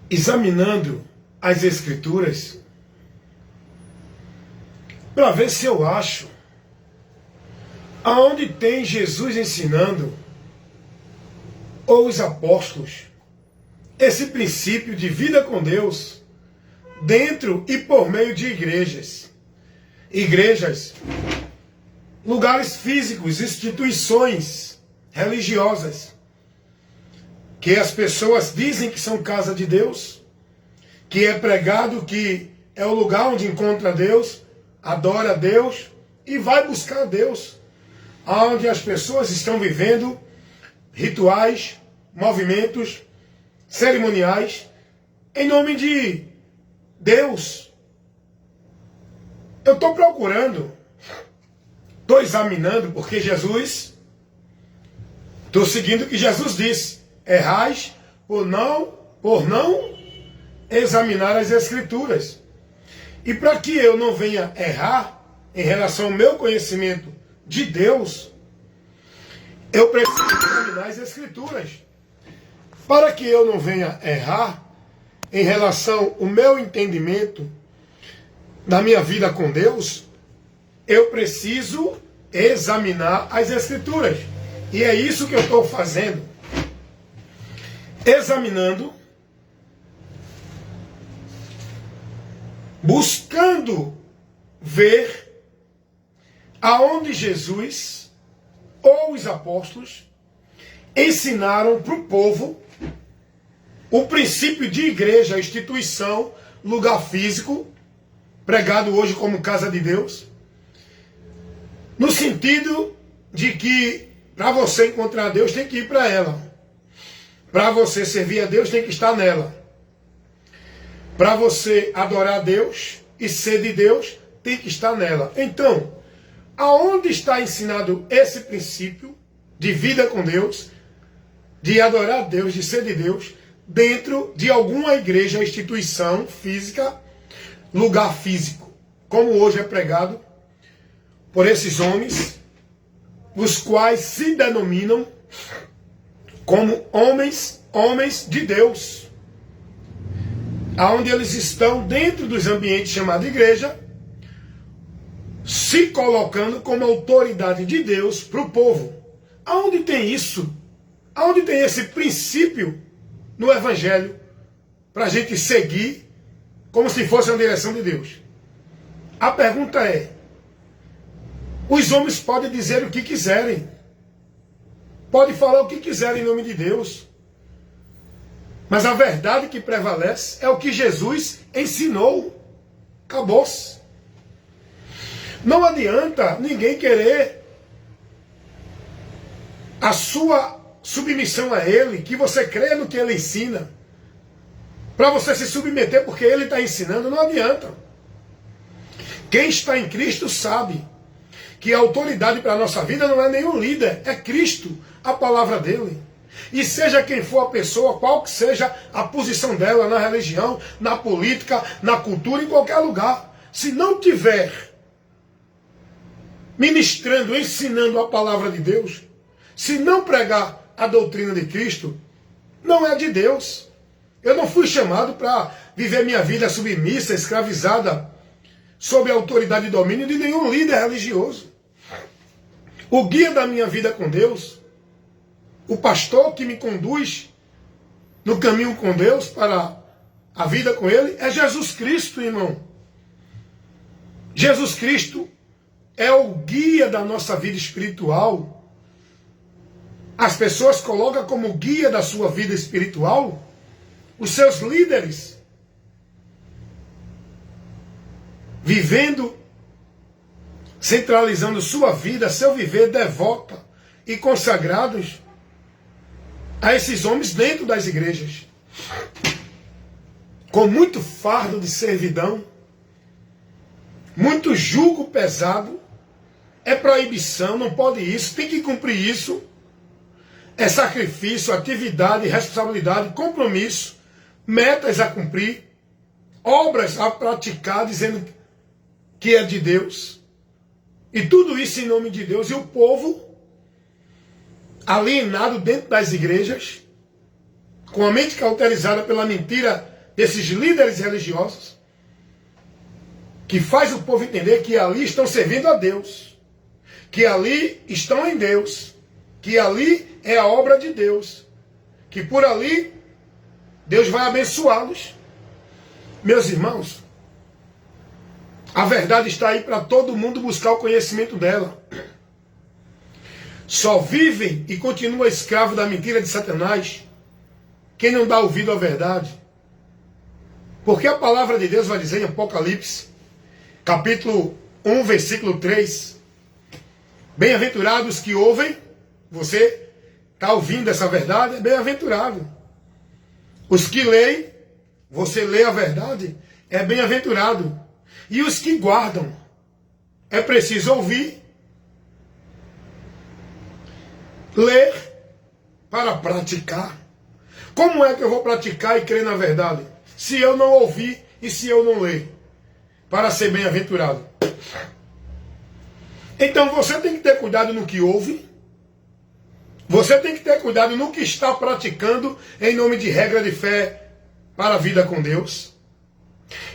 examinando as Escrituras para ver se eu acho aonde tem Jesus ensinando, ou os apóstolos, esse princípio de vida com Deus dentro e por meio de igrejas. Igrejas, lugares físicos, instituições religiosas, que as pessoas dizem que são casa de Deus, que é pregado que é o lugar onde encontra Deus, adora a Deus e vai buscar a Deus, onde as pessoas estão vivendo rituais, movimentos, cerimoniais, em nome de Deus. Eu estou procurando, estou examinando, porque Jesus, estou seguindo o que Jesus disse: errais por não examinar as Escrituras. E para que eu não venha errar em relação ao meu conhecimento de Deus, eu preciso examinar as Escrituras. Para que eu não venha errar em relação ao meu entendimento da minha vida com Deus, eu preciso examinar as Escrituras. E é isso que eu estou fazendo. Examinando, buscando ver aonde Jesus ou os apóstolos ensinaram para o povo o princípio de igreja, instituição, lugar físico, pregado hoje como casa de Deus, no sentido de que para você encontrar Deus tem que ir para ela, para você servir a Deus tem que estar nela, para você adorar a Deus e ser de Deus tem que estar nela. Então, aonde está ensinado esse princípio de vida com Deus, de adorar a Deus, de ser de Deus, dentro de alguma igreja, instituição física, lugar físico, como hoje é pregado por esses homens, os quais se denominam como homens de Deus, aonde eles estão dentro dos ambientes chamados igreja, se colocando como autoridade de Deus para o povo. Aonde tem isso? Aonde tem esse princípio no Evangelho para a gente seguir como se fosse uma direção de Deus? A pergunta é: os homens podem dizer o que quiserem, podem falar o que quiserem em nome de Deus, mas a verdade que prevalece é o que Jesus ensinou. Acabou-se. Não adianta ninguém querer a sua submissão a Ele, que você crê no que Ele ensina, para você se submeter porque Ele está ensinando. Não adianta. Quem está em Cristo sabe que a autoridade para a nossa vida não é nenhum líder, é Cristo, a palavra dele. E seja quem for a pessoa, qual que seja a posição dela na religião, na política, na cultura, em qualquer lugar, se não tiver ministrando, ensinando a palavra de Deus, se não pregar a doutrina de Cristo, não é de Deus. Eu não fui chamado para viver minha vida submissa, escravizada, sob a autoridade e domínio de nenhum líder religioso. O guia da minha vida com Deus, o pastor que me conduz no caminho com Deus para a vida com Ele, é Jesus Cristo, irmão. Jesus Cristo é o guia da nossa vida espiritual. As pessoas colocam como guia da sua vida espiritual os seus líderes, vivendo, centralizando sua vida, seu viver devota e consagrados a esses homens dentro das igrejas, com muito fardo de servidão, muito jugo pesado, é proibição, não pode isso, tem que cumprir isso, é sacrifício, atividade, responsabilidade, compromisso, metas a cumprir, obras a praticar, dizendo que é de Deus, e tudo isso em nome de Deus, e o povo alienado dentro das igrejas, com a mente cauterizada pela mentira desses líderes religiosos, que faz o povo entender que ali estão servindo a Deus, que ali estão em Deus, que ali é a obra de Deus, que por ali Deus vai abençoá-los. Meus irmãos, a verdade está aí para todo mundo buscar o conhecimento dela. Só vivem e continuam escravo da mentira de Satanás quem não dá ouvido à verdade. Porque a palavra de Deus vai dizer em Apocalipse, capítulo 1, versículo 3, bem-aventurados que ouvem, você está ouvindo essa verdade, é bem-aventurado. Os que leem, você lê a verdade, é bem-aventurado. E os que guardam, é preciso ouvir, ler para praticar. Como é que eu vou praticar e crer na verdade? Se eu não ouvir e se eu não ler, para ser bem-aventurado. Então você tem que ter cuidado no que ouve, você tem que ter cuidado no que está praticando em nome de regra de fé para a vida com Deus.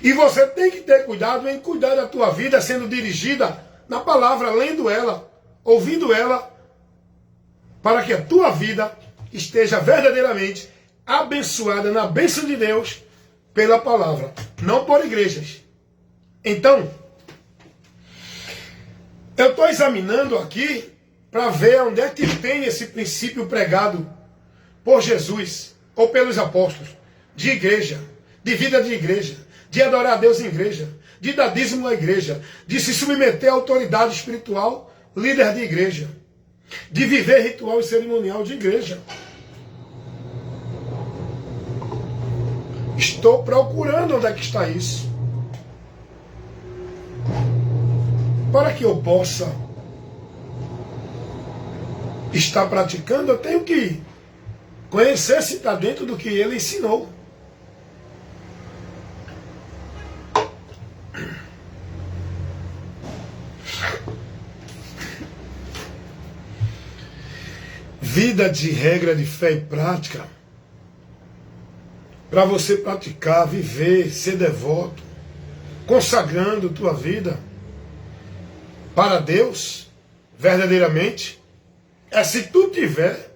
E você tem que ter cuidado em cuidar da tua vida sendo dirigida na palavra, lendo ela, ouvindo ela, para que a tua vida esteja verdadeiramente abençoada na bênção de Deus pela palavra, não por igrejas. Então, eu estou examinando aqui para ver onde é que tem esse princípio pregado por Jesus ou pelos apóstolos de igreja, de vida de igreja, de adorar a Deus em igreja, de dar dízimo à igreja, de se submeter à autoridade espiritual, líder de igreja, de viver ritual e cerimonial de igreja. Estou procurando onde é que está isso, para que eu possa estar praticando. Eu tenho que conhecer se está dentro do que ele ensinou. Vida de regra de fé e prática, para você praticar, viver, ser devoto, consagrando tua vida para Deus, verdadeiramente, é se tu tiver,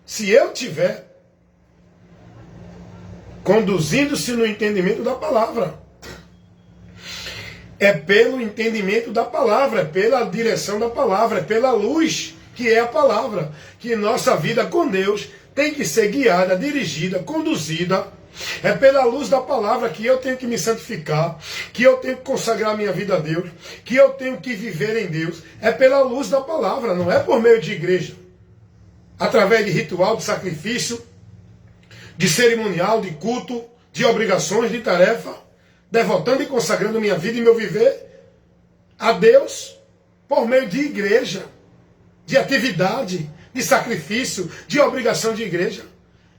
se eu tiver, conduzindo-se no entendimento da palavra. É pelo entendimento da palavra, é pela direção da palavra, é pela luz que é a palavra, que nossa vida com Deus tem que ser guiada, dirigida, conduzida. É pela luz da palavra que eu tenho que me santificar, que eu tenho que consagrar minha vida a Deus, que eu tenho que viver em Deus. É pela luz da palavra, não é por meio de igreja, através de ritual, de sacrifício, de cerimonial, de culto, de obrigações, de tarefa, devotando e consagrando minha vida e meu viver a Deus por meio de igreja, de atividade, de sacrifício, de obrigação de igreja.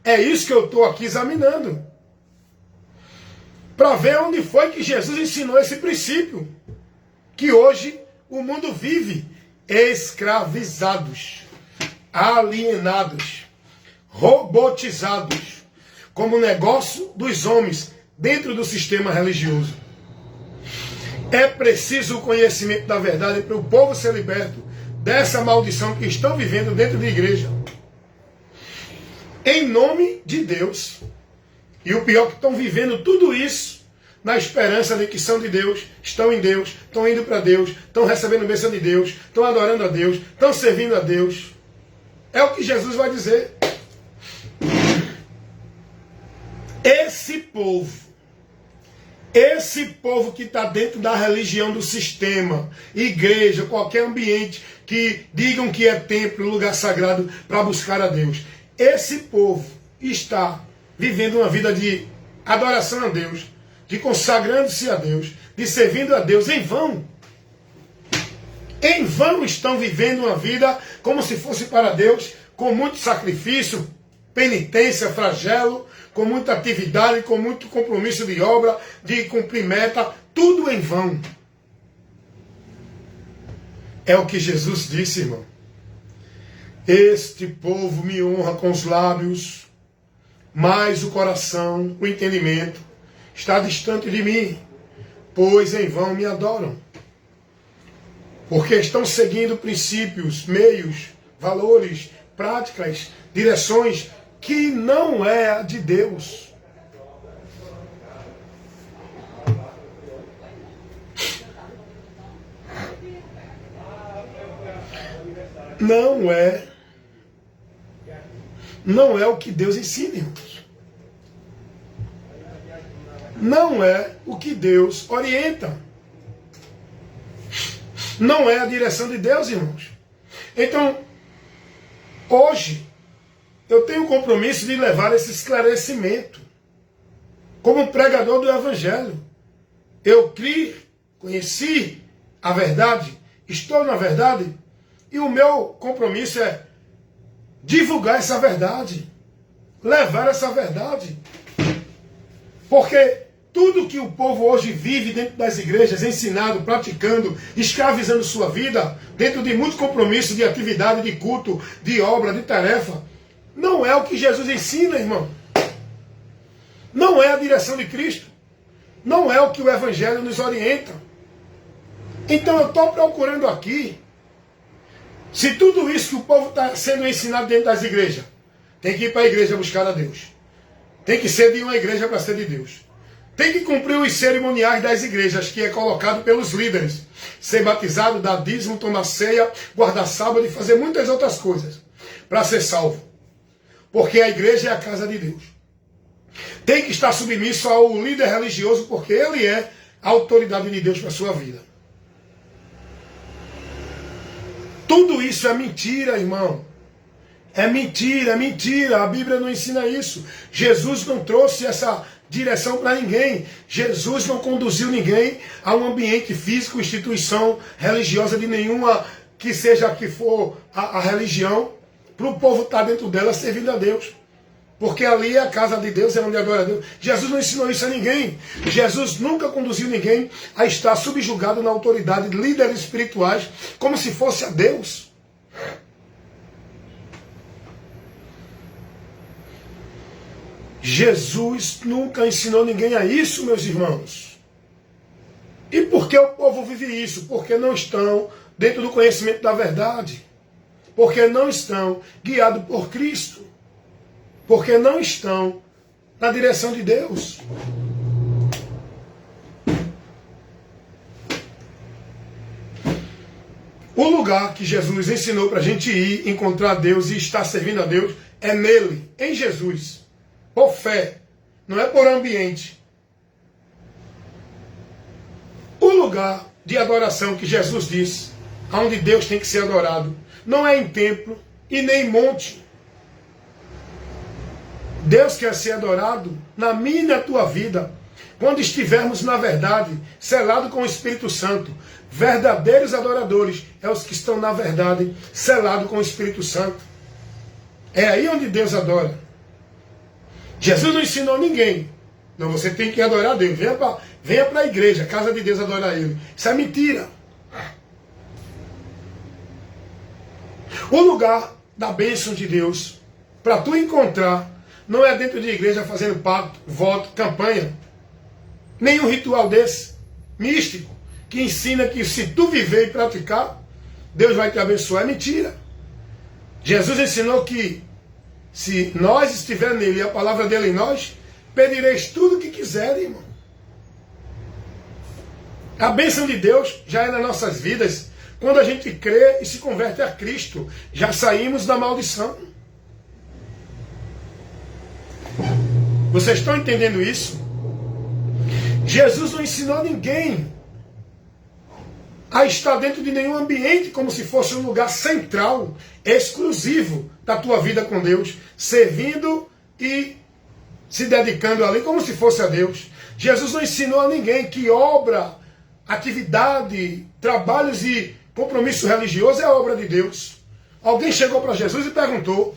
É isso que eu estou aqui examinando, para ver onde foi que Jesus ensinou esse princípio, que hoje o mundo vive escravizados, alienados, robotizados, como negócio dos homens dentro do sistema religioso. É preciso o conhecimento da verdade para o povo ser liberto dessa maldição que estão vivendo dentro da igreja, em nome de Deus. E o pior é que estão vivendo tudo isso na esperança de que são de Deus, estão em Deus, estão indo para Deus, estão recebendo a bênção de Deus, estão adorando a Deus, estão servindo a Deus. É o que Jesus vai dizer. Esse povo que está dentro da religião, do sistema, igreja, qualquer ambiente que digam que é templo, lugar sagrado para buscar a Deus, esse povo está vivendo uma vida de adoração a Deus, de consagrando-se a Deus, de servindo a Deus em vão. Em vão estão vivendo uma vida como se fosse para Deus, com muito sacrifício, penitência, flagelo, com muita atividade, com muito compromisso de obra, de cumprir meta, tudo em vão. É o que Jesus disse, irmão. Este povo me honra com os lábios, mas o coração, o entendimento, está distante de mim, pois em vão me adoram. Porque estão seguindo princípios, meios, valores, práticas, direções que não é a de Deus. Não é o que Deus ensina, irmãos. Não é o que Deus orienta. Não é a direção de Deus, irmãos. Então, hoje, eu tenho o compromisso de levar esse esclarecimento. Como pregador do Evangelho. Eu criei, conheci a verdade, estou na verdade, e o meu compromisso é divulgar essa verdade, levar essa verdade. Porque tudo que o povo hoje vive dentro das igrejas, ensinado, praticando, escravizando sua vida, dentro de muito compromisso, de atividade, de culto, de obra, de tarefa, não é o que Jesus ensina, irmão. Não é a direção de Cristo. Não é o que o Evangelho nos orienta. Então eu estou procurando aqui, se tudo isso que o povo está sendo ensinado dentro das igrejas, tem que ir para a igreja buscar a Deus. Tem que ser de uma igreja para ser de Deus. Tem que cumprir os cerimoniais das igrejas, que é colocado pelos líderes. Ser batizado, dar dízimo, tomar ceia, guardar sábado e fazer muitas outras coisas para ser salvo. Porque a igreja é a casa de Deus. Tem que estar submisso ao líder religioso, porque ele é a autoridade de Deus para a sua vida. Tudo isso é mentira, irmão. É mentira, é mentira. A Bíblia não ensina isso. Jesus não trouxe essa direção para ninguém. Jesus não conduziu ninguém a um ambiente físico, instituição religiosa de nenhuma, que seja que for a religião, para o povo estar dentro dela servindo a Deus. Porque ali é a casa de Deus, é onde adora a Deus. Jesus não ensinou isso a ninguém. Jesus nunca conduziu ninguém a estar subjugado na autoridade de líderes espirituais, como se fosse a Deus. Jesus nunca ensinou ninguém a isso, meus irmãos. E por que o povo vive isso? Porque não estão dentro do conhecimento da verdade. Porque não estão guiados por Cristo. Porque não estão na direção de Deus. O lugar que Jesus ensinou para a gente ir, encontrar Deus e estar servindo a Deus é nele, em Jesus. Por fé, não é por ambiente. O lugar de adoração que Jesus disse, onde Deus tem que ser adorado, não é em templo e nem em monte. Deus quer ser adorado na minha e na tua vida, quando estivermos na verdade, selado com o Espírito Santo. Verdadeiros adoradores é os que estão na verdade, selado com o Espírito Santo. É aí onde Deus adora. Jesus não ensinou ninguém. Não, você tem que adorar a Deus. Venha para a igreja, casa de Deus, adorar Ele. Isso é mentira. O lugar da bênção de Deus, para tu encontrar, não é dentro de igreja fazendo pacto, voto, campanha. Nenhum ritual desse, místico, que ensina que se tu viver e praticar, Deus vai te abençoar. É mentira. Jesus ensinou que se nós estiver nele e a palavra dele em nós, pedireis tudo o que quiserem, irmão. A bênção de Deus já é nas nossas vidas. Quando a gente crê e se converte a Cristo, já saímos da maldição. Vocês estão entendendo isso? Jesus não ensinou ninguém a estar dentro de nenhum ambiente como se fosse um lugar central, exclusivo da tua vida com Deus, servindo e se dedicando ali como se fosse a Deus. Jesus não ensinou a ninguém que obra, atividade, trabalhos e compromisso religioso é a obra de Deus. Alguém chegou para Jesus e perguntou: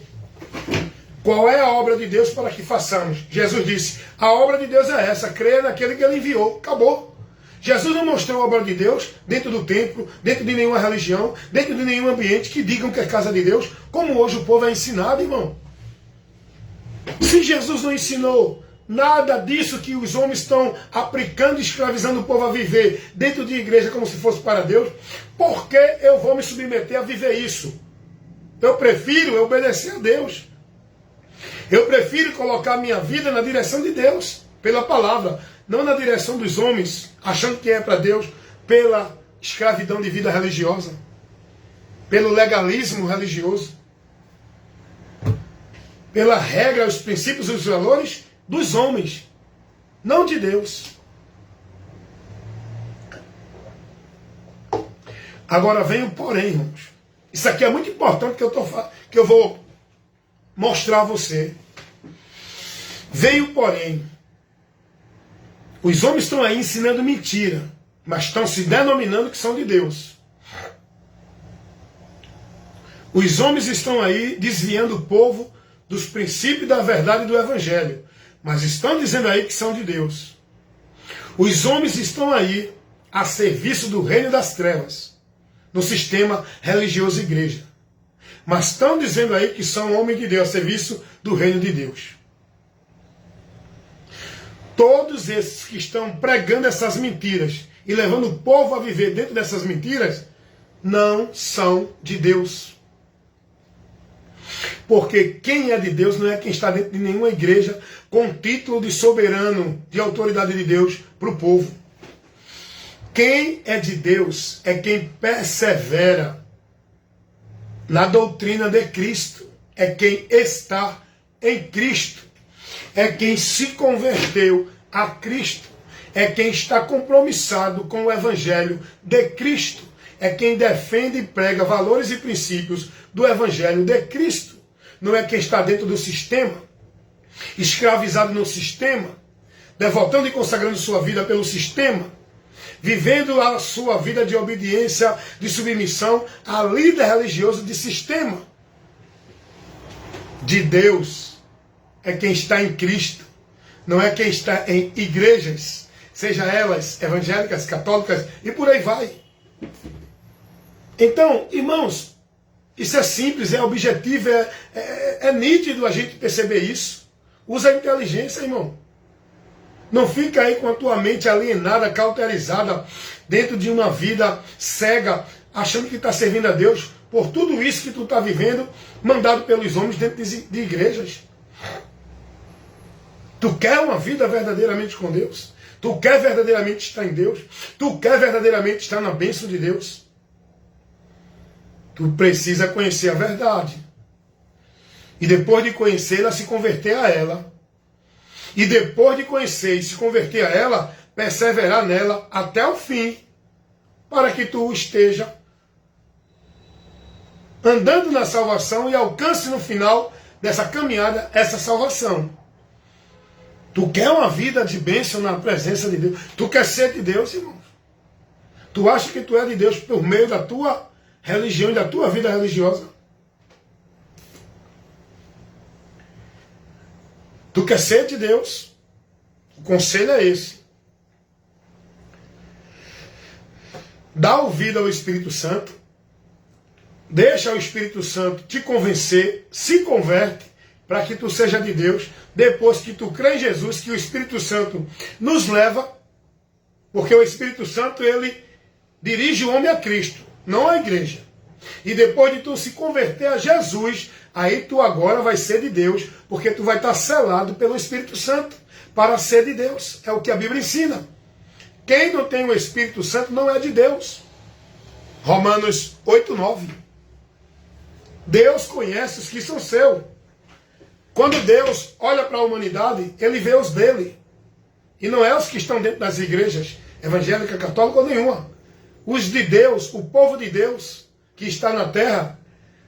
qual é a obra de Deus para que façamos? Jesus disse: a obra de Deus é essa, crer naquele que Ele enviou. Acabou. Jesus não mostrou a obra de Deus dentro do templo, dentro de nenhuma religião, dentro de nenhum ambiente que digam que é casa de Deus, como hoje o povo é ensinado, irmão. Se Jesus não ensinou nada disso que os homens estão aplicando e escravizando o povo a viver dentro de igreja como se fosse para Deus, por que eu vou me submeter a viver isso? Eu prefiro obedecer a Deus. Eu prefiro colocar minha vida na direção de Deus, pela palavra, não na direção dos homens, achando que é para Deus, pela escravidão de vida religiosa, pelo legalismo religioso, pela regra, os princípios e os valores dos homens, não de Deus. Agora vem o porém, irmãos. Isso aqui é muito importante que eu vou mostrar a você. Vem o porém. Os homens estão aí ensinando mentira, mas estão se denominando que são de Deus. Os homens estão aí desviando o povo dos princípios da verdade do Evangelho, mas estão dizendo aí que são de Deus. Os homens estão aí a serviço do reino das trevas, no sistema religioso igreja, mas estão dizendo aí que são homens de Deus, a serviço do reino de Deus. Todos esses que estão pregando essas mentiras e levando o povo a viver dentro dessas mentiras, não são de Deus. Porque quem é de Deus não é quem está dentro de nenhuma igreja com título de soberano, de autoridade de Deus para o povo. Quem é de Deus é quem persevera na doutrina de Cristo, é quem está em Cristo, é quem se converteu a Cristo, é quem está compromissado com o Evangelho de Cristo, é quem defende e prega valores e princípios do Evangelho de Cristo. Não é quem está dentro do sistema, escravizado no sistema, devotando e consagrando sua vida pelo sistema, vivendo a sua vida de obediência, de submissão a líder religioso de sistema. De Deus é quem está em Cristo, não é quem está em igrejas, seja elas evangélicas, católicas e por aí vai. Então, irmãos, isso é simples, é objetivo, é nítido a gente perceber isso. Usa a inteligência, irmão. Não fica aí com a tua mente alienada, cauterizada, dentro de uma vida cega, achando que está servindo a Deus por tudo isso que tu está vivendo, mandado pelos homens dentro de igrejas. Tu quer uma vida verdadeiramente com Deus? Tu quer verdadeiramente estar em Deus? Tu quer verdadeiramente estar na bênção de Deus? Tu precisa conhecer a verdade. E depois de conhecê-la, se converter a ela. E depois de conhecer e se converter a ela, perseverar nela até o fim, para que tu esteja andando na salvação e alcance no final dessa caminhada essa salvação. Tu quer uma vida de bênção na presença de Deus? Tu quer ser de Deus, irmão? Tu acha que tu é de Deus por meio da tua religião e da tua vida religiosa? Tu quer ser de Deus? O conselho é esse. Dá ouvido ao Espírito Santo. Deixa o Espírito Santo te convencer. Se converte para que tu seja de Deus. Depois que tu crê em Jesus, que o Espírito Santo nos leva. Porque o Espírito Santo, ele dirige o homem a Cristo, não a igreja. E depois de tu se converter a Jesus, aí tu agora vai ser de Deus, porque tu vai estar selado pelo Espírito Santo para ser de Deus. É o que a Bíblia ensina. Quem não tem o Espírito Santo não é de Deus. Romanos 8:9. Deus conhece os que são seus. Quando Deus olha para a humanidade, ele vê os dele. E não é os que estão dentro das igrejas evangélica, católica ou nenhuma. Os de Deus, o povo de Deus que está na terra,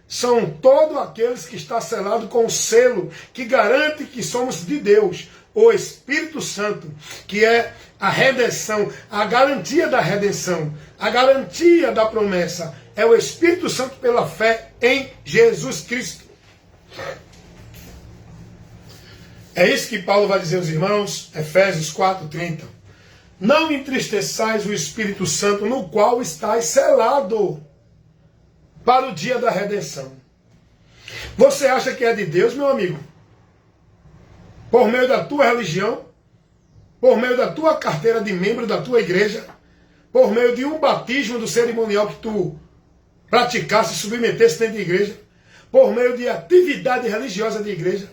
são todos aqueles que estão selados com o selo que garante que somos de Deus. O Espírito Santo, que é a redenção, a garantia da redenção, a garantia da promessa. É o Espírito Santo pela fé em Jesus Cristo. É isso que Paulo vai dizer aos irmãos, Efésios 4:30. Não entristeçais o Espírito Santo, no qual estáis selado para o dia da redenção. Você acha que é de Deus, meu amigo? por meio da tua religião, por meio da tua carteira de membro da tua igreja, por meio de um batismo do cerimonial que tu praticasse e submetesse dentro da igreja, por meio de atividade religiosa de igreja,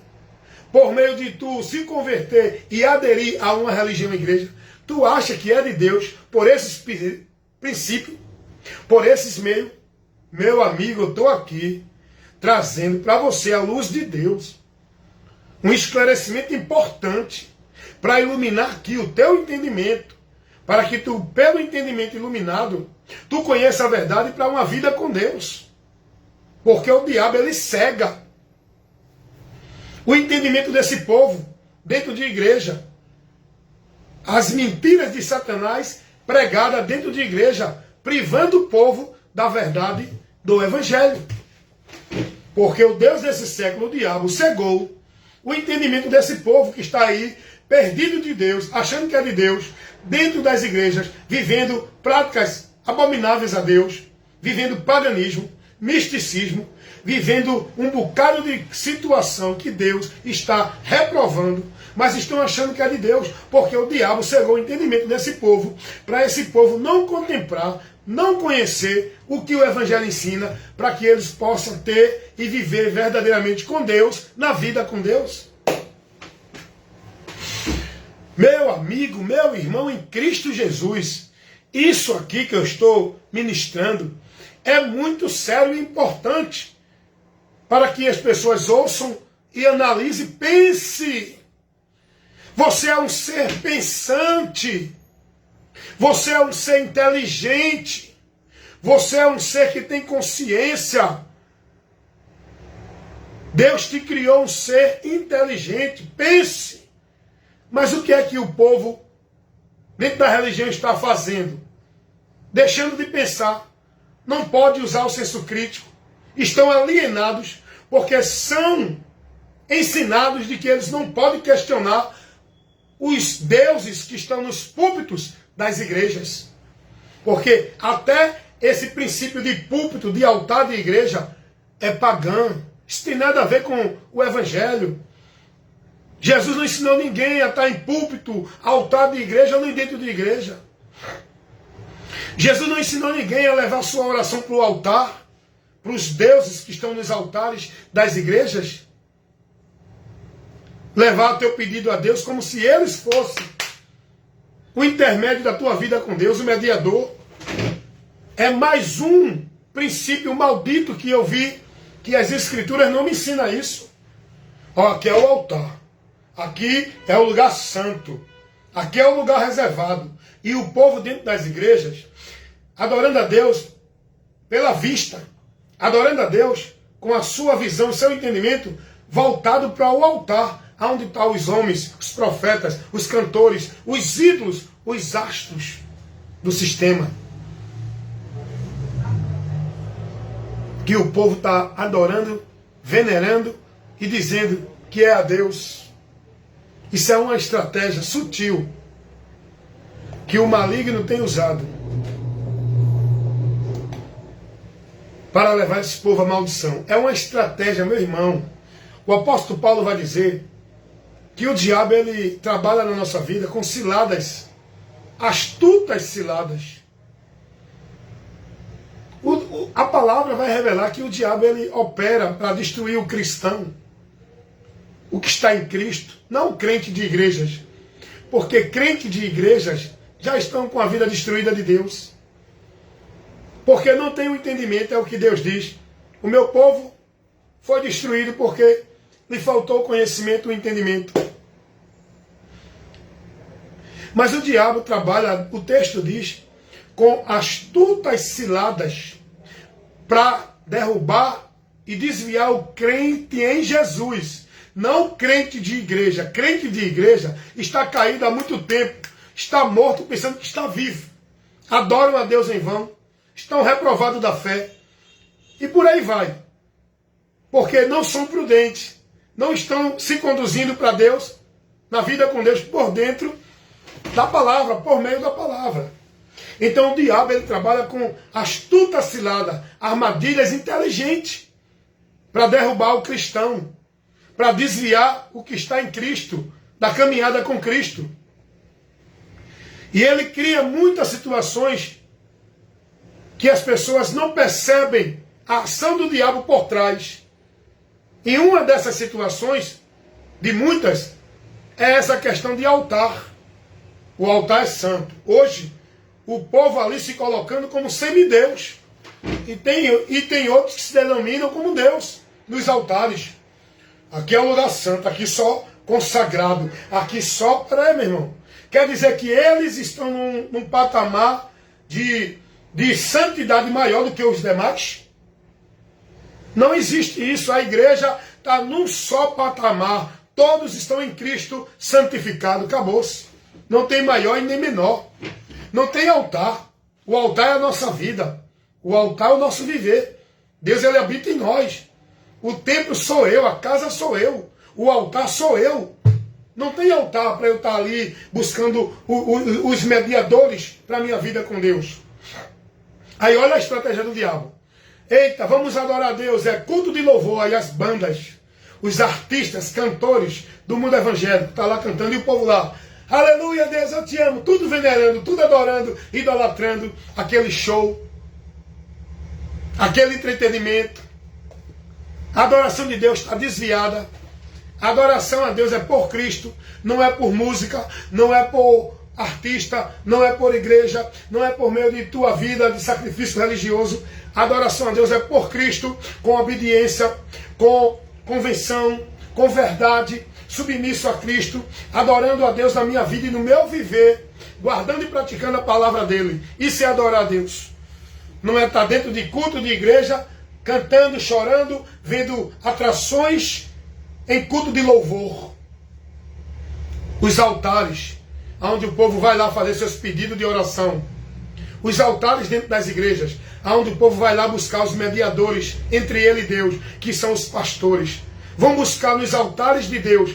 por meio de tu se converter e aderir a uma religião e igreja, tu acha que é de Deus por esses princípios, por esses meios? Meu amigo, eu estou aqui trazendo para você a luz de Deus, um esclarecimento importante para iluminar aqui o teu entendimento, para que tu, pelo entendimento iluminado, tu conheça a verdade para uma vida com Deus. Porque o diabo, ele cega o entendimento desse povo dentro de igreja. As mentiras de Satanás pregadas dentro de igreja, privando o povo da verdade do evangelho. Porque o Deus desse século, o diabo, cegou o entendimento desse povo que está aí, perdido de Deus, achando que é de Deus, dentro das igrejas, vivendo práticas abomináveis a Deus, vivendo paganismo, misticismo, vivendo um bocado de situação que Deus está reprovando, mas estão achando que é de Deus, porque o diabo cegou o entendimento desse povo, para esse povo não contemplar, não conhecer o que o Evangelho ensina, para que eles possam ter e viver verdadeiramente com Deus, na vida com Deus. Meu amigo, meu irmão em Cristo Jesus, isso aqui que eu estou ministrando é muito sério e importante para que as pessoas ouçam e analisem, pense. Você é um ser pensante, você é um ser inteligente, você é um ser que tem consciência. Deus te criou um ser inteligente, pense. Mas o que é que o povo dentro da religião está fazendo? Deixando de pensar. Não pode usar o senso crítico. Estão alienados porque são ensinados de que eles não podem questionar os deuses que estão nos púlpitos das igrejas. Porque até esse princípio de púlpito, de altar de igreja, é pagão. Isso tem nada a ver com o evangelho. Jesus não ensinou ninguém a estar em púlpito, altar de igreja, nem dentro de igreja. Jesus não ensinou ninguém a levar sua oração para o altar, para os deuses que estão nos altares das igrejas. Levar o teu pedido a Deus como se eles fossem o intermédio da tua vida com Deus, o mediador. É mais um princípio maldito que eu vi, que as escrituras não me ensinam isso. Ó, aqui é o altar. Aqui é o lugar santo. Aqui é o lugar reservado. E o povo dentro das igrejas, adorando a Deus pela vista, adorando a Deus com a sua visão, o seu entendimento, voltado para o altar, onde estão os homens, os profetas, os cantores, os ídolos, os astros do sistema. Que o povo está adorando, venerando e dizendo que é a Deus. Isso é uma estratégia sutil que o maligno tem usado para levar esse povo à maldição. É uma estratégia, meu irmão. O apóstolo Paulo vai dizer que o diabo, ele trabalha na nossa vida com ciladas, astutas ciladas. A palavra vai revelar que o diabo, ele opera para destruir o cristão, o que está em Cristo, não o crente de igrejas. Porque crente de igrejas já estão com a vida destruída de Deus. Porque não tem o entendimento, é o que Deus diz. O meu povo foi destruído porque lhe faltou o conhecimento e o entendimento. Mas o diabo trabalha, o texto diz, com astutas ciladas para derrubar e desviar o crente em Jesus. Não crente de igreja. Crente de igreja está caído há muito tempo. Está morto pensando que está vivo. Adoram a Deus em vão. Estão reprovados da fé. E por aí vai. Porque não são prudentes. Não estão se conduzindo para Deus, na vida com Deus, por dentro da palavra, por meio da palavra. Então o diabo, ele trabalha com astuta cilada, armadilhas inteligentes para derrubar o cristão, para desviar o que está em Cristo, da caminhada com Cristo. E ele cria muitas situações que as pessoas não percebem a ação do diabo por trás. E uma dessas situações, de muitas, é essa questão de altar. O altar é santo. Hoje, o povo ali se colocando como semideus. E tem outros que se denominam como Deus nos altares. Aqui é o lugar santo, aqui só consagrado, aqui só... Peraí, meu irmão. Quer dizer que eles estão num patamar de santidade maior do que os demais? Não existe isso. A igreja está num só patamar. Todos estão em Cristo santificado. Acabou-se. Não tem maior e nem menor. Não tem altar. O altar é a nossa vida. O altar é o nosso viver. Deus, ele habita em nós. O templo sou eu, a casa sou eu. O altar sou eu. Não tem altar para eu estar ali buscando os mediadores para a minha vida com Deus. Aí olha a estratégia do diabo. Eita, vamos adorar a Deus. É culto de louvor. Aí as bandas, os artistas, cantores do mundo evangélico, estão lá cantando e o povo lá. Aleluia, Deus, eu te amo. Tudo venerando, tudo adorando, idolatrando. Aquele show. Aquele entretenimento. A adoração de Deus está desviada. A adoração a Deus é por Cristo, não é por música, não é por artista, não é por igreja, não é por meio de tua vida de sacrifício religioso. A adoração a Deus é por Cristo, com obediência, com convenção, com verdade, submisso a Cristo, adorando a Deus na minha vida e no meu viver, guardando e praticando a palavra dele. Isso é adorar a Deus. Não é estar dentro de culto de igreja, cantando, chorando, vendo atrações em culto de louvor. Os altares, onde o povo vai lá fazer seus pedidos de oração. Os altares dentro das igrejas, onde o povo vai lá buscar os mediadores entre ele e Deus, que são os pastores. Vão buscar nos altares de Deus,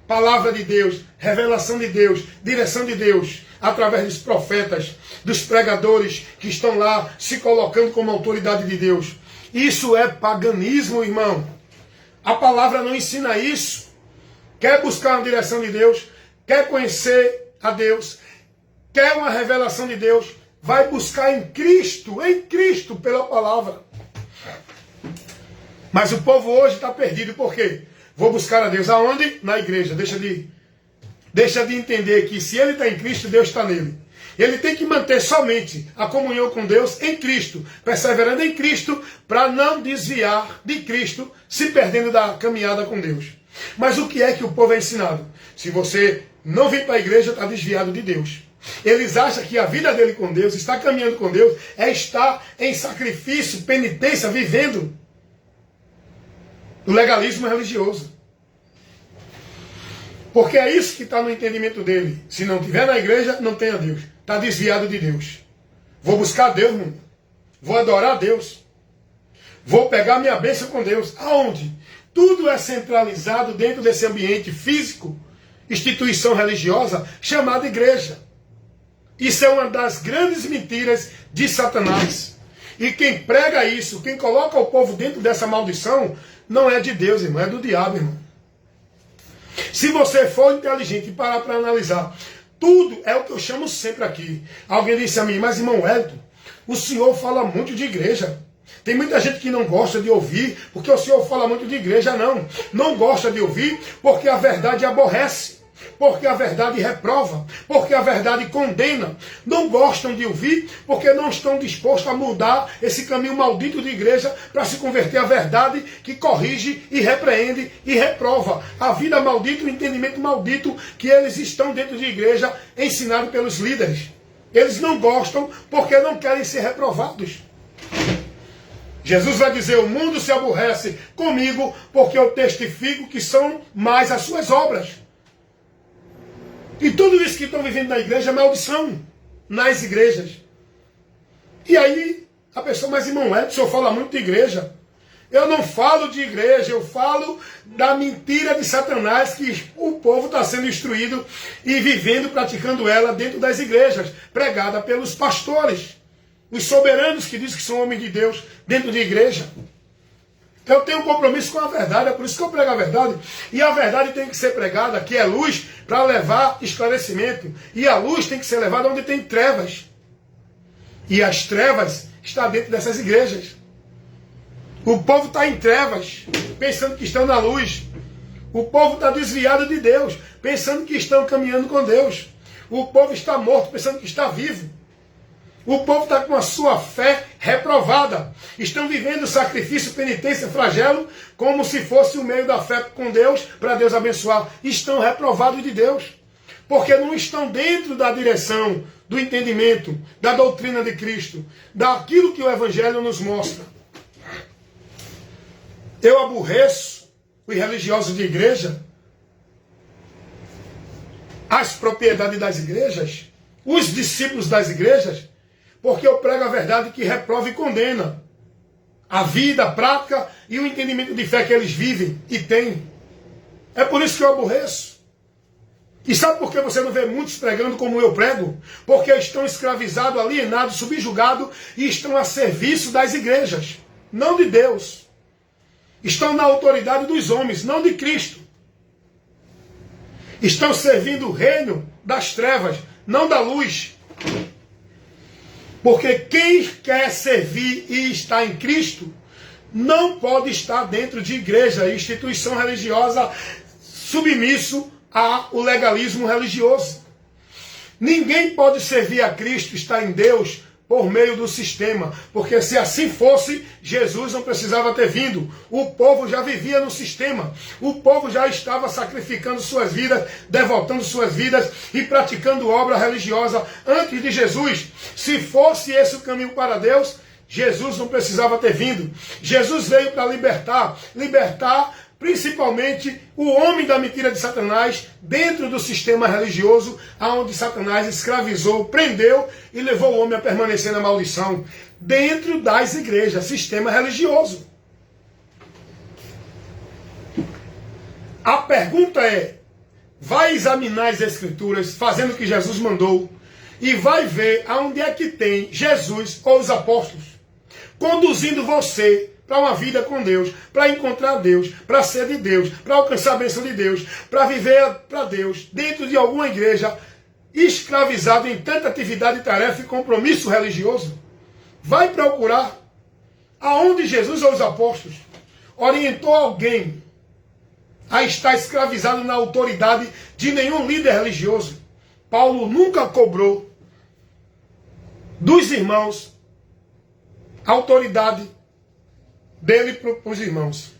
palavra de Deus, revelação de Deus, direção de Deus, através dos profetas, dos pregadores que estão lá se colocando como autoridade de Deus. Isso é paganismo, irmão. A palavra não ensina isso. Quer buscar uma direção de Deus, quer conhecer a Deus, quer uma revelação de Deus, vai buscar em Cristo pela palavra. Mas o povo hoje está perdido, por quê? Vou buscar a Deus aonde? Na igreja. Deixa de entender que se ele está em Cristo, Deus está nele. Ele tem que manter somente a comunhão com Deus em Cristo, perseverando em Cristo, para não desviar de Cristo, se perdendo da caminhada com Deus. Mas o que é que o povo é ensinado? Se você não vir para a igreja, está desviado de Deus. Eles acham que a vida dele com Deus, estar caminhando com Deus, é estar em sacrifício, penitência, vivendo o legalismo religioso. Porque é isso que está no entendimento dele. Se não estiver na igreja, não tem a Deus. Está desviado de Deus. Vou buscar Deus, mundo. Vou adorar Deus. Vou pegar minha bênção com Deus. Aonde? Tudo é centralizado dentro desse ambiente físico, instituição religiosa, chamada igreja. Isso é uma das grandes mentiras de Satanás. E quem prega isso, quem coloca o povo dentro dessa maldição, não é de Deus, irmão, é do diabo, irmão. Se você for inteligente e parar para analisar, tudo é o que eu chamo sempre aqui. Alguém disse a mim, mas irmão Wellington, o senhor fala muito de igreja. Tem muita gente que não gosta de ouvir, porque o senhor fala muito de igreja. Não gosta de ouvir, porque a verdade aborrece. Porque a verdade reprova, porque a verdade condena. Não gostam de ouvir, porque não estão dispostos a mudar esse caminho maldito de igreja para se converter à verdade que corrige e repreende e reprova. A vida maldita, o entendimento maldito que eles estão dentro de igreja, ensinado pelos líderes. Eles não gostam porque não querem ser reprovados. Jesus vai dizer, o mundo se aborrece comigo porque eu testifico que são mais as suas obras. E tudo isso que estão vivendo na igreja é maldição nas igrejas. E aí, a pessoa, mas irmão Edson, o senhor fala muito de igreja. Eu não falo de igreja, eu falo da mentira de Satanás que o povo está sendo instruído e vivendo, praticando ela dentro das igrejas, pregada pelos pastores. Os soberanos que dizem que são homens de Deus dentro de igreja. Eu tenho um compromisso com a verdade, é por isso que eu prego a verdade. E a verdade tem que ser pregada, que é luz, para levar esclarecimento. E a luz tem que ser levada onde tem trevas. E as trevas estão dentro dessas igrejas. O povo está em trevas, pensando que estão na luz. O povo está desviado de Deus, pensando que estão caminhando com Deus. O povo está morto, pensando que está vivo. O povo está com a sua fé reprovada. Estão vivendo sacrifício, penitência, flagelo, como se fosse o meio da fé com Deus, para Deus abençoar. Estão reprovados de Deus. Porque não estão dentro da direção, do entendimento, da doutrina de Cristo, daquilo que o Evangelho nos mostra. Eu aborreço os religiosos de igreja, as propriedades das igrejas, os discípulos das igrejas, porque eu prego a verdade que reprova e condena a vida, a prática e o entendimento de fé que eles vivem e têm. É por isso que eu aborreço. E sabe por que você não vê muitos pregando como eu prego? Porque estão escravizados, alienados, subjugados e estão a serviço das igrejas, não de Deus. Estão na autoridade dos homens, não de Cristo. Estão servindo o reino das trevas, não da luz. Porque quem quer servir e está em Cristo não pode estar dentro de igreja, instituição religiosa, submisso ao legalismo religioso. Ninguém pode servir a Cristo, estar em Deus, por meio do sistema. Porque se assim fosse, Jesus não precisava ter vindo. O povo já vivia no sistema. O povo já estava sacrificando suas vidas, devotando suas vidas e praticando obra religiosa antes de Jesus. Se fosse esse o caminho para Deus, Jesus não precisava ter vindo. Jesus veio para libertar principalmente o homem da mentira de Satanás, dentro do sistema religioso, onde Satanás escravizou, prendeu e levou o homem a permanecer na maldição, dentro das igrejas, sistema religioso. A pergunta é, vai examinar as Escrituras, fazendo o que Jesus mandou, e vai ver aonde é que tem Jesus ou os apóstolos, conduzindo você para uma vida com Deus, para encontrar Deus, para ser de Deus, para alcançar a bênção de Deus, para viver para Deus, dentro de alguma igreja, escravizado em tanta atividade, tarefa e compromisso religioso. Vai procurar aonde Jesus ou os apóstolos orientou alguém a estar escravizado na autoridade de nenhum líder religioso. Paulo nunca cobrou dos irmãos a autoridade dele para os irmãos.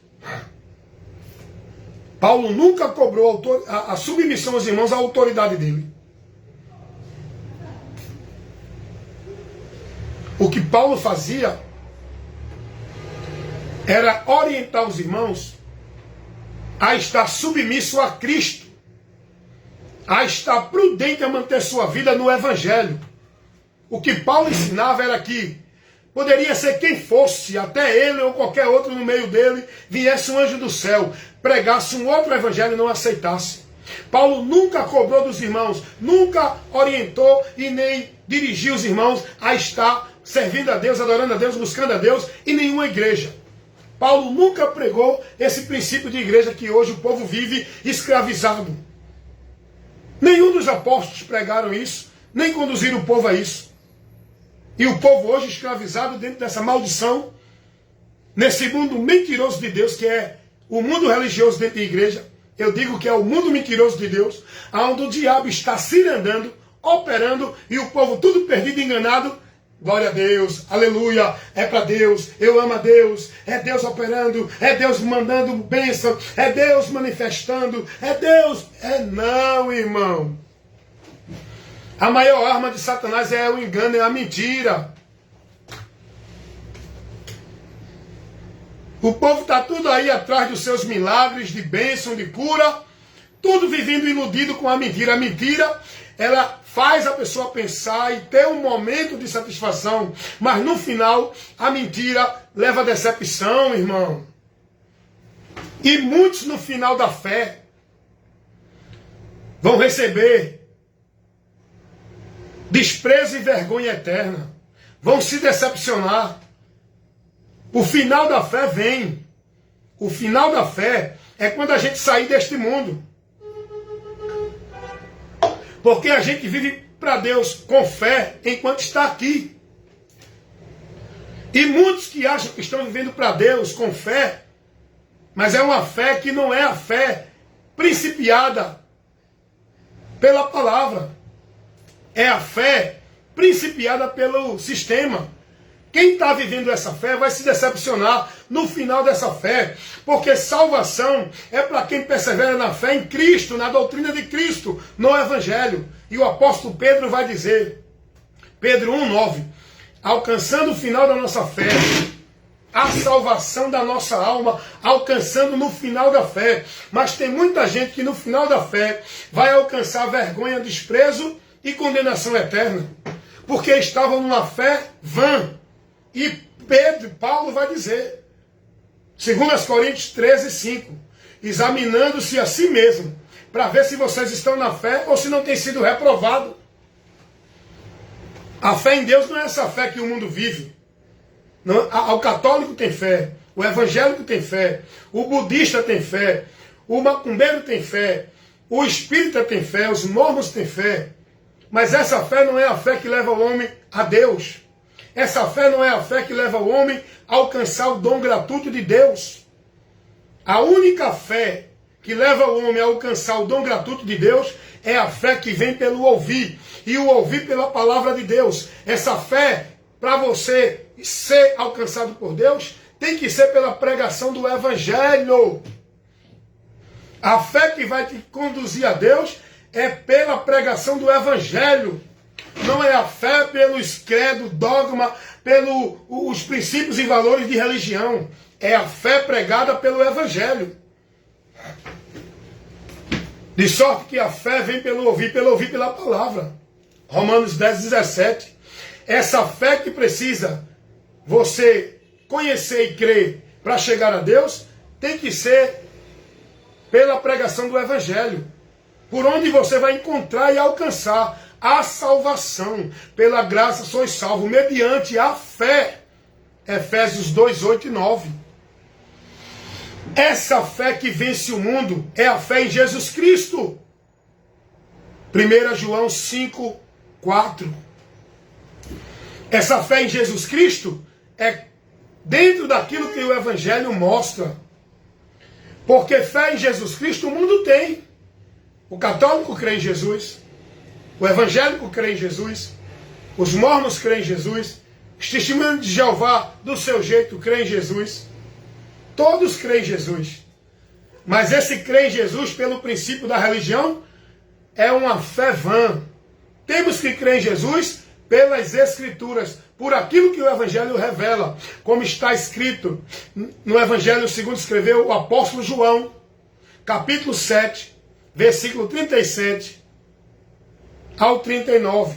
Paulo nunca cobrou a submissão aos irmãos à autoridade dele. O que Paulo fazia era orientar os irmãos a estar submisso a Cristo, a estar prudente a manter sua vida no Evangelho. O que Paulo ensinava era que poderia ser quem fosse, até ele ou qualquer outro no meio dele, viesse um anjo do céu, pregasse um outro evangelho e não aceitasse. Paulo nunca cobrou dos irmãos, nunca orientou e nem dirigiu os irmãos a estar servindo a Deus, adorando a Deus, buscando a Deus em nenhuma igreja. Paulo nunca pregou esse princípio de igreja que hoje o povo vive escravizado. Nenhum dos apóstolos pregaram isso, nem conduziram o povo a isso. E o povo hoje escravizado dentro dessa maldição, nesse mundo mentiroso de Deus, que é o mundo religioso dentro da igreja. Eu digo que é o mundo mentiroso de Deus, onde o diabo está cirandando, operando, e o povo tudo perdido, enganado. Glória a Deus, aleluia, é para Deus, eu amo a Deus, é Deus operando, é Deus mandando bênção, é Deus manifestando, é Deus. Não, irmão. A maior arma de Satanás é o engano, é a mentira. O povo está tudo aí atrás dos seus milagres de bênção, de cura, tudo vivendo iludido com a mentira. A mentira, ela faz a pessoa pensar e ter um momento de satisfação, mas no final, a mentira leva a decepção, irmão. E muitos no final da fé vão receber desprezo e vergonha eterna. Vão se decepcionar. O final da fé vem. O final da fé é quando a gente sair deste mundo. Porque a gente vive para Deus com fé enquanto está aqui. E muitos que acham que estão vivendo para Deus com fé, mas é uma fé que não é a fé principiada pela palavra. É a fé principiada pelo sistema. Quem está vivendo essa fé vai se decepcionar no final dessa fé, porque salvação é para quem persevera na fé em Cristo, na doutrina de Cristo, no Evangelho. E o apóstolo Pedro vai dizer, Pedro 1,9, alcançando o final da nossa fé, a salvação da nossa alma, alcançando no final da fé. Mas tem muita gente que no final da fé vai alcançar vergonha, desprezo e condenação eterna, porque estavam numa fé vã. E Paulo vai dizer, 2 Coríntios 13:5, examinando-se a si mesmo, para ver se vocês estão na fé ou se não tem sido reprovado. A fé em Deus não é essa fé que o mundo vive. Não, o católico tem fé, o evangélico tem fé, o budista tem fé, o macumbeiro tem fé, o espírita tem fé, os mormons têm fé. Mas essa fé não é a fé que leva o homem a Deus. Essa fé não é a fé que leva o homem a alcançar o dom gratuito de Deus. A única fé que leva o homem a alcançar o dom gratuito de Deus é a fé que vem pelo ouvir. E o ouvir pela palavra de Deus. Essa fé, para você ser alcançado por Deus, tem que ser pela pregação do Evangelho. A fé que vai te conduzir a Deus é pela pregação do Evangelho. Não é a fé pelo credo, dogma, pelos princípios e valores de religião. É a fé pregada pelo Evangelho. De sorte que a fé vem pelo ouvir pela palavra. Romanos 10:17. Essa fé que precisa você conhecer e crer para chegar a Deus, tem que ser pela pregação do Evangelho. Por onde você vai encontrar e alcançar a salvação. Pela graça sois salvos, mediante a fé. Efésios 2:8 e 9. Essa fé que vence o mundo é a fé em Jesus Cristo. 1 João 5:4. Essa fé em Jesus Cristo é dentro daquilo que o Evangelho mostra. Porque fé em Jesus Cristo o mundo tem. O católico crê em Jesus. O evangélico crê em Jesus. Os mormons creem em Jesus. Os testemunhos de Jeová, do seu jeito, creem em Jesus. Todos creem em Jesus. Mas esse crer em Jesus, pelo princípio da religião, é uma fé vã. Temos que crer em Jesus pelas Escrituras, por aquilo que o Evangelho revela, como está escrito no Evangelho segundo escreveu o apóstolo João, capítulo 7, versículo 37 ao 39.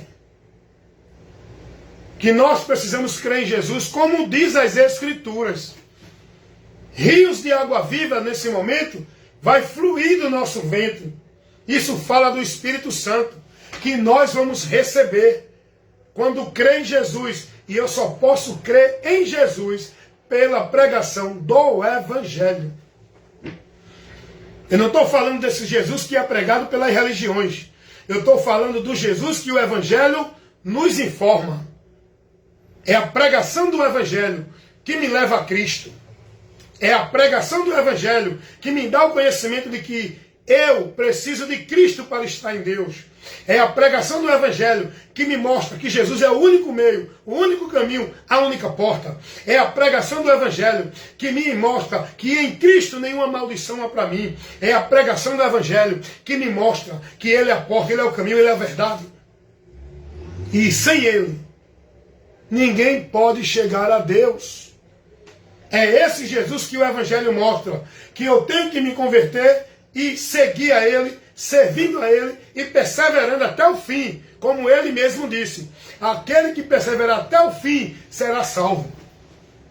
Que nós precisamos crer em Jesus, como diz as Escrituras. Rios de água viva, nesse momento, vai fluir do nosso ventre. Isso fala do Espírito Santo, que nós vamos receber quando crê em Jesus. E eu só posso crer em Jesus pela pregação do Evangelho. Eu não estou falando desse Jesus que é pregado pelas religiões. Eu estou falando do Jesus que o Evangelho nos informa. É a pregação do Evangelho que me leva a Cristo. É a pregação do Evangelho que me dá o conhecimento de que eu preciso de Cristo para estar em Deus. É a pregação do Evangelho que me mostra que Jesus é o único meio, o único caminho, a única porta. É a pregação do Evangelho que me mostra que em Cristo nenhuma maldição há para mim. É a pregação do Evangelho que me mostra que Ele é a porta, Ele é o caminho, Ele é a verdade. E sem Ele, ninguém pode chegar a Deus. É esse Jesus que o Evangelho mostra, que eu tenho que me converter e seguir a Ele, servindo a Ele e perseverando até o fim, como Ele mesmo disse. Aquele que perseverar até o fim será salvo.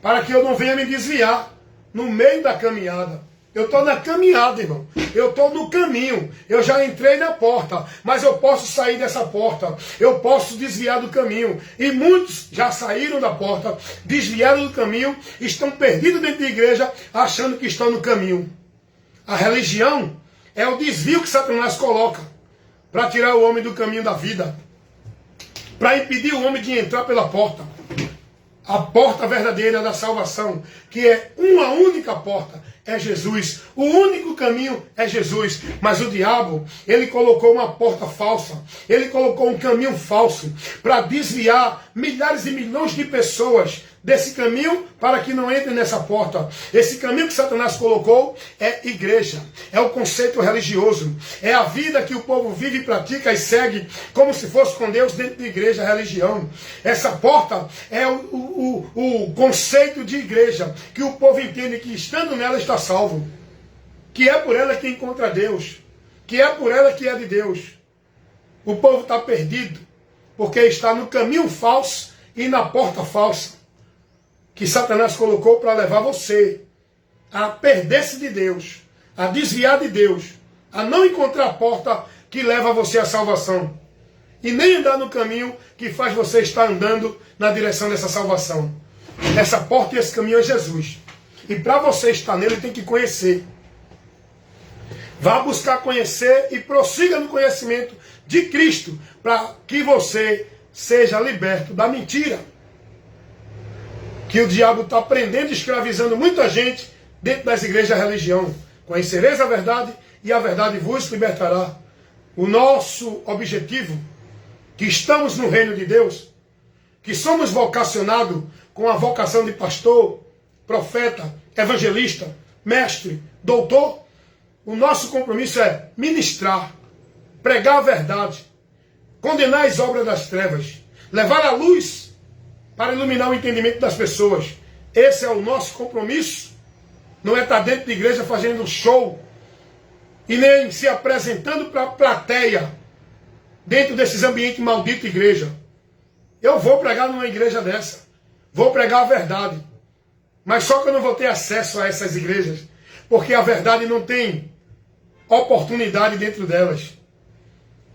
Para que eu não venha me desviar no meio da caminhada. Eu estou na caminhada, irmão. eu estou no caminho, eu já entrei na porta, mas eu posso sair dessa porta, eu posso desviar do caminho. E muitos já saíram da porta, desviaram do caminho, estão perdidos dentro da igreja, achando que estão no caminho. A religião é o desvio que Satanás coloca para tirar o homem do caminho da vida, para impedir o homem de entrar pela porta. A porta verdadeira da salvação, que é uma única porta, é Jesus. O único caminho é Jesus. Mas o diabo, ele colocou uma porta falsa, ele colocou um caminho falso para desviar milhares e milhões de pessoas desse caminho para que não entrem nessa porta. Esse caminho que Satanás colocou é igreja, é o conceito religioso, é a vida que o povo vive e pratica e segue como se fosse com Deus dentro da igreja, religião. Essa porta é o conceito de igreja, que o povo entende que estando nela está salvo, que é por ela que encontra Deus, que é por ela que é de Deus. O povo está perdido porque está no caminho falso e na porta falsa que Satanás colocou para levar você a perder-se de Deus, a desviar de Deus, a não encontrar a porta que leva você à salvação, e nem andar no caminho que faz você estar andando na direção dessa salvação. Essa porta e esse caminho é Jesus. E para você estar nele, tem que conhecer. Vá buscar conhecer e prossiga no conhecimento de Cristo, para que você seja liberto da mentira que o diabo está prendendo e escravizando muita gente dentro das igrejas da religião. Conhecereis a verdade e a verdade vos libertará. O nosso objetivo, que estamos no reino de Deus, que somos vocacionados com a vocação de pastor, profeta, evangelista, mestre, doutor, o nosso compromisso é ministrar, pregar a verdade, condenar as obras das trevas, levar a luz para iluminar o entendimento das pessoas. Esse é o nosso compromisso. Não é estar dentro da igreja fazendo show e nem se apresentando para a plateia dentro desses ambientes malditos de igreja. Eu vou pregar numa igreja dessa, vou pregar a verdade, mas só que eu não vou ter acesso a essas igrejas, porque a verdade não tem oportunidade dentro delas.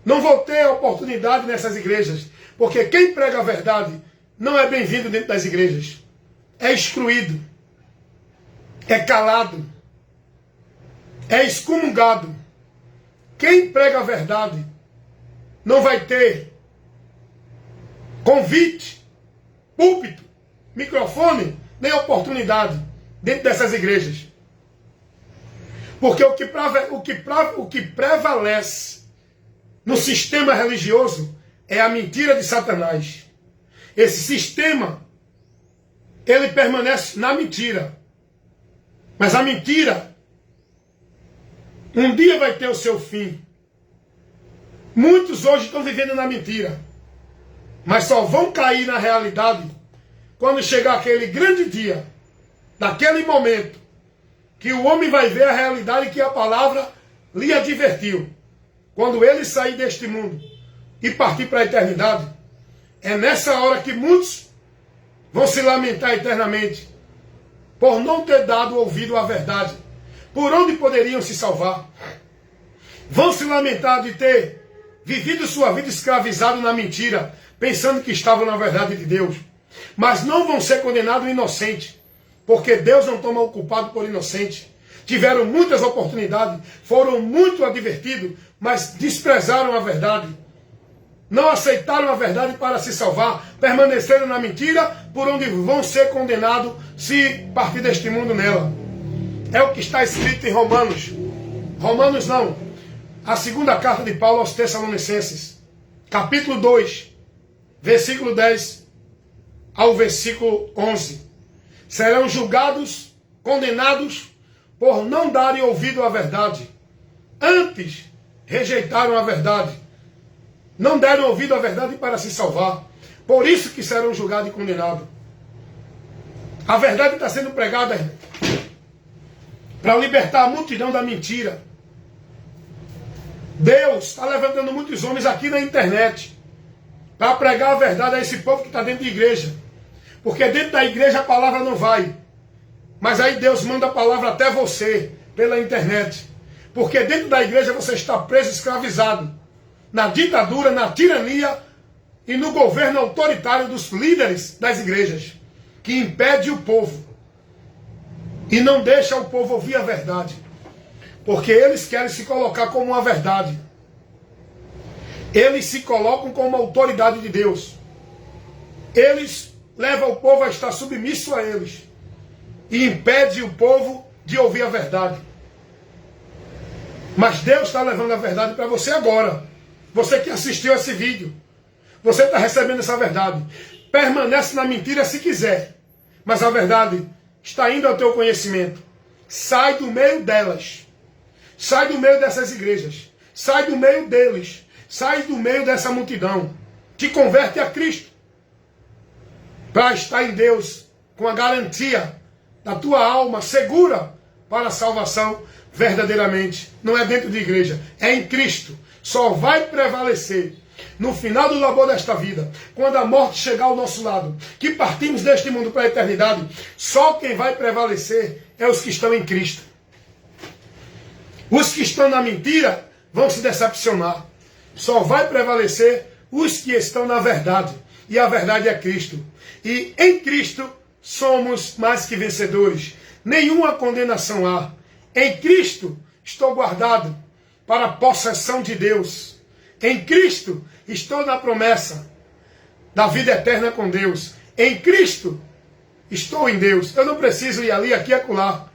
Não vou ter oportunidade nessas igrejas, porque quem prega a verdade não é bem-vindo dentro das igrejas. É excluído. É calado. É excomungado. Quem prega a verdade não vai ter convite, púlpito, microfone, nem oportunidade dentro dessas igrejas. Porque o que prevalece no sistema religioso é a mentira de Satanás. Esse sistema, ele permanece na mentira. Mas a mentira, um dia vai ter o seu fim. Muitos hoje estão vivendo na mentira, mas só vão cair na realidade quando chegar aquele grande dia, daquele momento, que o homem vai ver a realidade que a palavra lhe advertiu. Quando ele sair deste mundo e partir para a eternidade, é nessa hora que muitos vão se lamentar eternamente por não ter dado ouvido à verdade, por onde poderiam se salvar. Vão se lamentar de ter vivido sua vida escravizado na mentira, pensando que estavam na verdade de Deus. Mas não vão ser condenados inocentes, porque Deus não toma o culpado por inocente. Tiveram muitas oportunidades, foram muito advertidos, mas desprezaram a verdade. Não aceitaram a verdade para se salvar, permaneceram na mentira, por onde vão ser condenados se partir deste mundo nela. É o que está escrito em Romanos. Romanos não. A segunda carta de Paulo aos Tessalonicenses, capítulo 2, versículo 10 ao versículo 11. Serão julgados, condenados, por não darem ouvido à verdade. Antes, rejeitaram a verdade. Não deram ouvido à verdade para se salvar. Por isso que serão julgados e condenados. A verdade está sendo pregada para libertar a multidão da mentira. Deus está levantando muitos homens aqui na internet para pregar a verdade a esse povo que está dentro da igreja. Porque dentro da igreja a palavra não vai. Mas aí Deus manda a palavra até você pela internet. Porque dentro da igreja você está preso, escravizado. Na ditadura, na tirania e no governo autoritário dos líderes das igrejas. Que impede o povo. E não deixa o povo ouvir a verdade. Porque eles querem se colocar como uma verdade. Eles se colocam como autoridade de Deus. Eles levam o povo a estar submisso a eles. E impede o povo de ouvir a verdade. Mas Deus está levando a verdade para você agora. Você que assistiu esse vídeo. Você está recebendo essa verdade. Permanece na mentira se quiser. Mas a verdade está indo ao teu conhecimento. Sai do meio delas. Sai do meio dessas igrejas. Sai do meio deles. Sai do meio dessa multidão. Te converte a Cristo. Para estar em Deus com a garantia da tua alma segura para a salvação verdadeiramente. Não é dentro de igreja, é em Cristo. Só vai prevalecer no final do labor desta vida, quando a morte chegar ao nosso lado, que partimos deste mundo para a eternidade, só quem vai prevalecer é os que estão em Cristo. Os que estão na mentira vão se decepcionar. Só vai prevalecer os que estão na verdade. E a verdade é Cristo. E em Cristo somos mais que vencedores. Nenhuma condenação há. Em Cristo estou guardado para a possessão de Deus. Em Cristo estou na promessa da vida eterna com Deus. Em Cristo estou em Deus. Eu não preciso ir ali, aqui e acolá.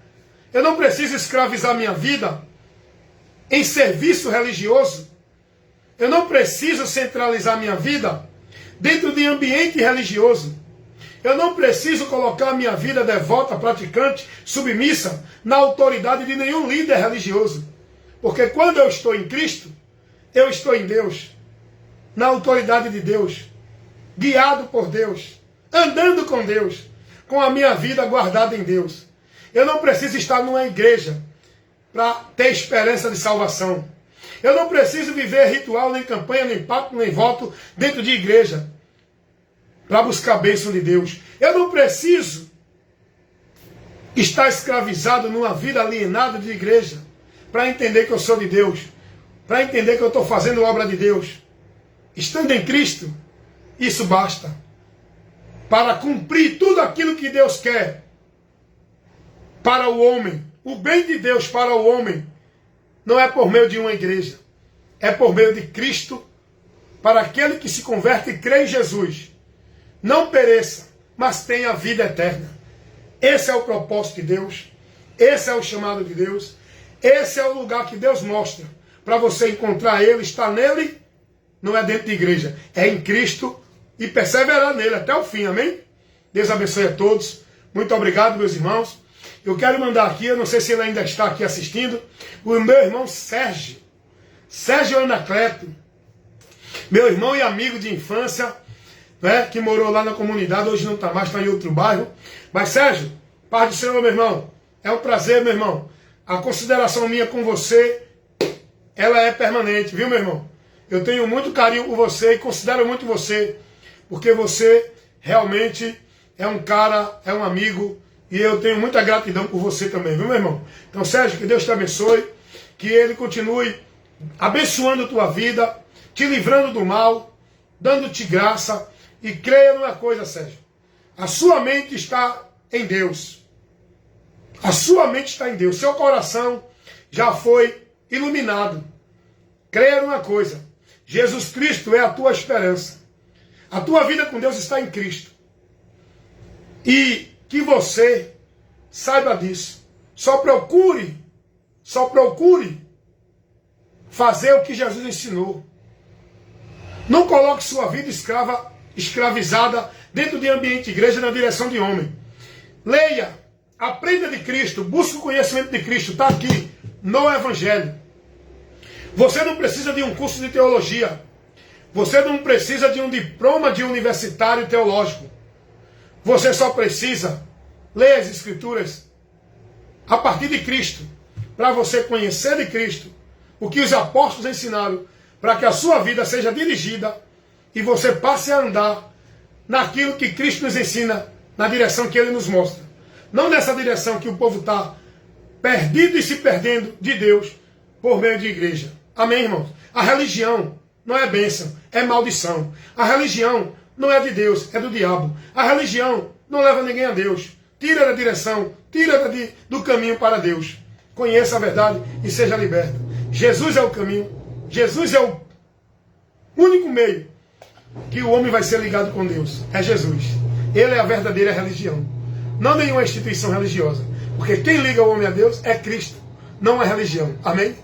Eu não preciso escravizar minha vida em serviço religioso. Eu não preciso centralizar minha vida dentro de ambiente religioso. Eu não preciso colocar minha vida devota, praticante, submissa na autoridade de nenhum líder religioso. Porque quando eu estou em Cristo, eu estou em Deus, na autoridade de Deus, guiado por Deus, andando com Deus, com a minha vida guardada em Deus. Eu não preciso estar numa igreja para ter esperança de salvação. Eu não preciso viver ritual, nem campanha, nem pacto, nem voto dentro de igreja para buscar a bênção de Deus. Eu não preciso estar escravizado numa vida alienada de igreja para entender que eu sou de Deus, para entender que eu estou fazendo obra de Deus. Estando em Cristo, isso basta para cumprir tudo aquilo que Deus quer para o homem. O bem de Deus para o homem não é por meio de uma igreja, é por meio de Cristo, para aquele que se converte e crê em Jesus. Não pereça, mas tenha vida eterna. Esse é o propósito de Deus, esse é o chamado de Deus, esse é o lugar que Deus mostra para você encontrar Ele, estar nele. Não é dentro de igreja, é em Cristo e perseverar nele até o fim, amém? Deus abençoe a todos. Muito obrigado, meus irmãos. Eu quero mandar aqui, eu não sei se ele ainda está aqui assistindo, o meu irmão Sérgio Anacleto, meu irmão e amigo de infância, né, que morou lá na comunidade, hoje não está mais, está em outro bairro. Mas Sérgio, paz do Senhor, meu irmão, é um prazer, meu irmão. A consideração minha com você, ela é permanente, viu, meu irmão? Eu tenho muito carinho por você e considero muito você, porque você realmente é um cara, é um amigo, e eu tenho muita gratidão por você também, viu, meu irmão? Então, Sérgio, que Deus te abençoe, que Ele continue abençoando a tua vida, te livrando do mal, dando-te graça. E creia numa coisa, Sérgio, a sua mente está em Deus. A sua mente está em Deus. Seu coração já foi iluminado. Creia numa coisa, Jesus Cristo é a tua esperança. A tua vida com Deus está em Cristo. E que você saiba disso. Só procure fazer o que Jesus ensinou. Não coloque sua vida escravizada dentro de ambiente de igreja na direção de homem. Leia, aprenda de Cristo, busque o conhecimento de Cristo. Está aqui no Evangelho. Você não precisa de um curso de teologia. Você não precisa de um diploma de universitário teológico. Você só precisa ler as Escrituras a partir de Cristo, para você conhecer de Cristo o que os apóstolos ensinaram, para que a sua vida seja dirigida e você passe a andar naquilo que Cristo nos ensina, na direção que Ele nos mostra. Não nessa direção que o povo está perdido e se perdendo de Deus, por meio de igreja. Amém, irmãos? A religião não é bênção, é maldição. A religião não é de Deus, é do diabo. A religião não leva ninguém a Deus. Tira da direção, tira do caminho para Deus. Conheça a verdade e seja liberto. Jesus é o caminho. Jesus é o único meio que o homem vai ser ligado com Deus. É Jesus. Ele é a verdadeira religião. Não nenhuma instituição religiosa. Porque quem liga o homem a Deus é Cristo, não é religião. Amém?